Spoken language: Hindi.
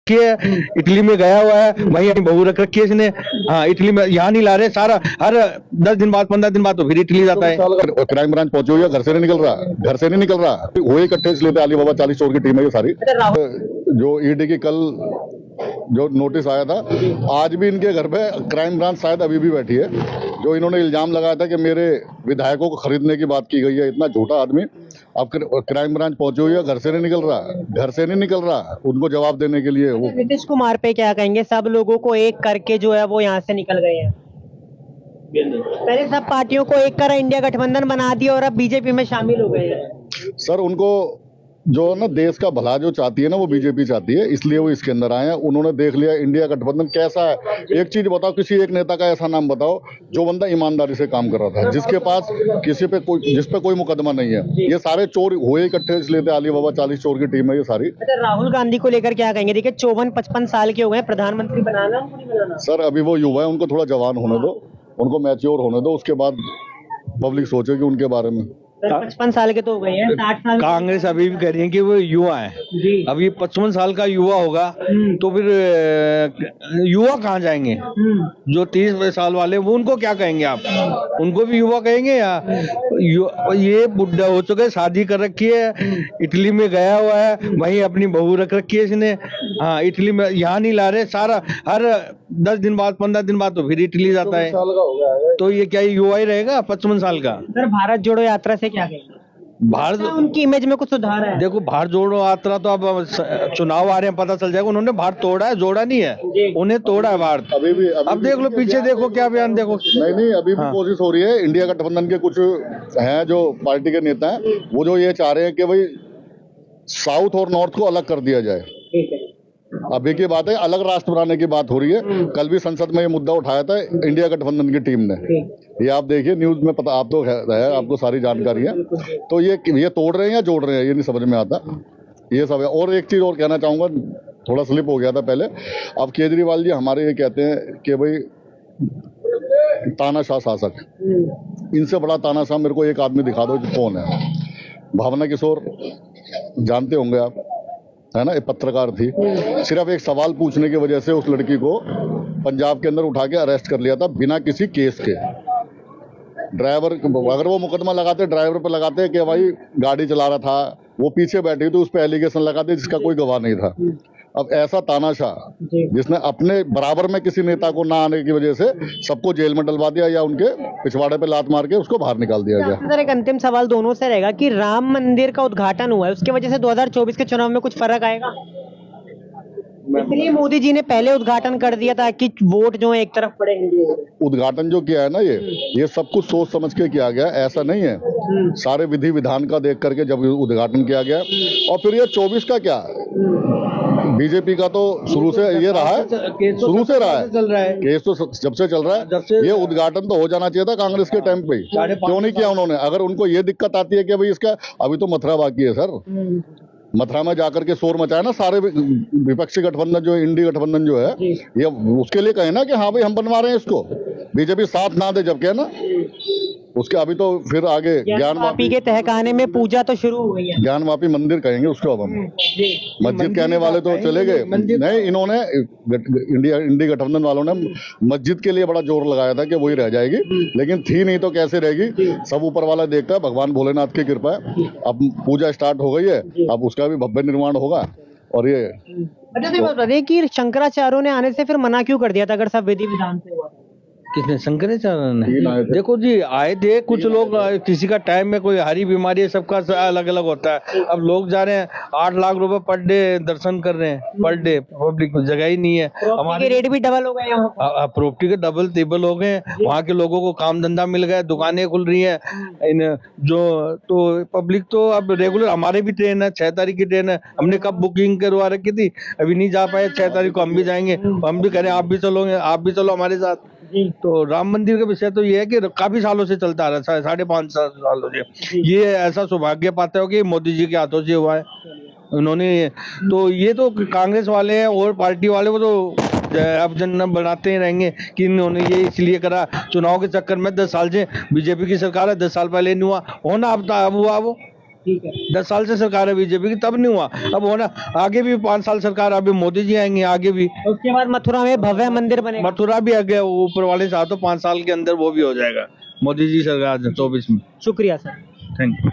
रखी है, इटली में गया हुआ है, वहीं अपनी बहू रख रखी है इसने। हाँ, इटली में यहाँ नहीं ला रहे, सारा हर 10 दिन बाद 15 दिन बाद तो फिर इटली जाता है। क्राइम ब्रांच पहुंचे हुई है, घर से नहीं निकल रहा, घर से नहीं निकल रहा। वो इकट्ठे इसलिए थे, अली बाबा 40 चोर की टीम है ये सारी। जो ईडी की कल जो नोटिस आया था, आज भी इनके घर पे क्राइम ब्रांच शायद अभी भी बैठी है। जो इन्होंने इल्जाम लगाया था कि मेरे विधायकों को खरीदने की बात की गई है, इतना झूठा आदमी। अब क्राइम ब्रांच पहुंची हुई है, घर से नहीं निकल रहा, घर से नहीं निकल रहा, उनको जवाब देने के लिए। वो नीतीश कुमार पे क्या कहेंगे? सब लोगों को एक करके जो है वो यहाँ से निकल गए हैं। पहले सब पार्टियों को एक कर इंडिया गठबंधन बना दिया और अब बीजेपी में शामिल हो गए हैं। सर, उनको जो ना देश का भला जो चाहती है ना, वो बीजेपी चाहती है, इसलिए वो इसके अंदर आए हैं। उन्होंने देख लिया इंडिया गठबंधन कैसा है। एक चीज बताओ, किसी एक नेता का ऐसा नाम बताओ जो बंदा ईमानदारी से काम कर रहा था, जिसके पास किसी पे कोई, जिस पे कोई मुकदमा नहीं है। ये सारे चोर हुए इकट्ठे इसलिए थे, अली बाबा 40 चोर की टीम है ये सारी। अच्छा, राहुल गांधी को लेकर क्या कहेंगे? देखिए 54-55 साल के हो गए, प्रधानमंत्री बनाना उनको नहीं बनाना? सर, अभी वो युवा है, उनको थोड़ा जवान होने दो, उनको मैच्योर होने दो, उसके बाद पब्लिक सोचेगी उनके बारे में। 55 साल के तो हो गए हैं, 60 साल। कांग्रेस अभी भी कह रही है कि वो युवा है। अब ये 55 साल का युवा होगा तो फिर युवा कहाँ जाएंगे? जो 30 साल वाले वो उनको क्या कहेंगे आप? उनको भी युवा कहेंगे या ये बुढ़ा हो चुका है, शादी कर रखी है, इटली में गया हुआ है, वहीं अपनी बहू रख रखी है इसने। हाँ, इटली में यहाँ नहीं ला रहे, सारा हर 10 दिन बाद 15 दिन बाद तो फिर इटली जाता है। तो ये क्या युवा ही रहेगा 55 साल का? सर, भारत जोड़ो यात्रा से क्या कहेंगे? भारत उनकी इमेज में कुछ सुधार है? देखो, भारत जोड़ो यात्रा तो अब चुनाव आ रहे हैं, पता चल जाएगा। उन्होंने भारत तोड़ा है, जोड़ा नहीं है, उन्हें तोड़ा है भारत। अभी अब देख लो, पीछे देखो, क्या बयान देखो। नहीं, अभी भी कोशिश हो रही है। इंडिया गठबंधन के कुछ हैं जो पार्टी के नेता हैं, वो जो ये चाह रहे हैं कि भाई साउथ और नॉर्थ को अलग कर दिया जाए। अभी की बात है, अलग राष्ट्र बनाने की बात हो रही है। कल भी संसद में ये मुद्दा उठाया था इंडिया गठबंधन की टीम ने। ये आप देखिए न्यूज में, पता आप तो है, आपको सारी जानकारी है। तो ये तोड़ रहे हैं या जोड़ रहे हैं, ये नहीं समझ में आता। ये सब है। और एक चीज और कहना चाहूंगा, थोड़ा स्लिप हो गया था पहले। अब केजरीवाल जी हमारे ये कहते हैं कि भाई तानाशाह शासक, इनसे बड़ा तानाशाह मेरे को एक आदमी दिखा दो, कौन है? भावना किशोर जानते होंगे आप, है ना? एक पत्रकार थी, सिर्फ एक सवाल पूछने की वजह से उस लड़की को पंजाब के अंदर उठा के अरेस्ट कर लिया था, बिना किसी केस के। ड्राइवर, अगर वो मुकदमा लगाते, ड्राइवर पे लगाते कि भाई गाड़ी चला रहा था, वो पीछे बैठी थी, उस पर एलिगेशन लगाते जिसका कोई गवाह नहीं था। अब ऐसा तानाशाह जिसने अपने बराबर में किसी नेता को ना आने की वजह से सबको जेल में डलवा दिया या उनके पिछवाड़े पे लात मार के उसको बाहर निकाल दिया गया। सर, एक अंतिम सवाल दोनों से रहेगा कि राम मंदिर का उद्घाटन हुआ है, उसकी वजह से 2024 के चुनाव में कुछ फर्क आएगा? इसलिए मोदी जी ने पहले उद्घाटन कर दिया ताकि वोट जो है एक तरफ पड़े। उद्घाटन जो किया है ना, ये सब कुछ सोच समझ के किया गया, ऐसा नहीं है। सारे विधि विधान का देख करके जब उद्घाटन किया गया। और फिर ये 24 का क्या, बीजेपी का तो शुरू से ये रहा है, शुरू से रहा है, चल रहा है केस तो जब से चल रहा है। ये उद्घाटन तो हो जाना चाहिए था कांग्रेस के टाइम पे, क्यों नहीं किया उन्होंने? अगर उनको ये दिक्कत आती है कि भाई इसका अभी तो मथुरा बाकी है सर, मथुरा में जाकर के शोर मचाए ना सारे विपक्षी गठबंधन जो इंडी गठबंधन जो है, ये उसके लिए कहे ना कि हाँ भाई हम बनवा रहे हैं इसको, बीजेपी साथ ना दे जब कहे ना उसके। अभी तो फिर आगे ज्ञानवापी के तहखाने में पूजा तो शुरू हो गई है, ज्ञानवापी मंदिर कहेंगे उसको। अब हम मस्जिद कहने वाले तो चले गए नहीं। इन्होंने इंडी गठबंधन वालों ने मस्जिद के लिए बड़ा जोर लगाया था कि वही रह जाएगी, लेकिन थी नहीं तो कैसे रहेगी? सब ऊपर वाला देखता है, भगवान भोलेनाथ की कृपा है। अब पूजा स्टार्ट हो गई है, अब उसका भी भव्य निर्माण होगा। और ये बताइए कि शंकराचार्यों ने आने से फिर मना क्यों कर दिया था अगर सब विधि विधान से हुआ? किसने? शंकराचार्य ने। देखो जी, आए थे कुछ लोग, किसी का टाइम में कोई हरी बीमारी है, सबका अलग अलग होता है। अब लोग जा रहे हैं 8 लाख रुपए पर डे दर्शन कर रहे हैं, पर डे। पब्लिक में जगह ही नहीं है। हमारे रेट भी डबल हो गए यहाँ, प्रॉपर्टी के डबल टेबल हो गए। वहाँ के लोगों को काम धंधा मिल गया, दुकानें खुल रही हैं। तो पब्लिक तो अब रेगुलर, हमारे भी ट्रेन है, 6 तारीख की ट्रेन है, हमने कब बुकिंग करवा रखी थी, अभी नहीं जा पाए। 6 तारीख को हम भी जाएंगे, हम भी कह रहे हैं आप भी चलोगे, आप भी चलो हमारे साथ। तो राम मंदिर का विषय तो ये है कि काफी सालों से चलता आ रहा है, 5.5 सालों से। ये ऐसा सौभाग्य पाते हो कि मोदी जी के हाथों से हुआ है। उन्होंने तो ये तो कांग्रेस वाले हैं और पार्टी वाले वो तो अब जन बनाते ही रहेंगे कि इन्होंने ये इसलिए करा, चुनाव के चक्कर में 10 साल से बीजेपी की सरकार है, 10 साल पहले नहीं हुआ होना, अब हुआ वो। ठीक है। 10 साल से सरकार है बीजेपी की, तब नहीं हुआ। अब होना आगे भी 5 साल सरकार, अभी मोदी जी आएंगे आगे भी। उसके बाद मथुरा में भव्य मंदिर बनेगा। मथुरा भी आगे ऊपर वाले साथ, तो 5 साल के अंदर वो भी हो जाएगा मोदी जी सरकार 24 में। शुक्रिया सर। Thank you.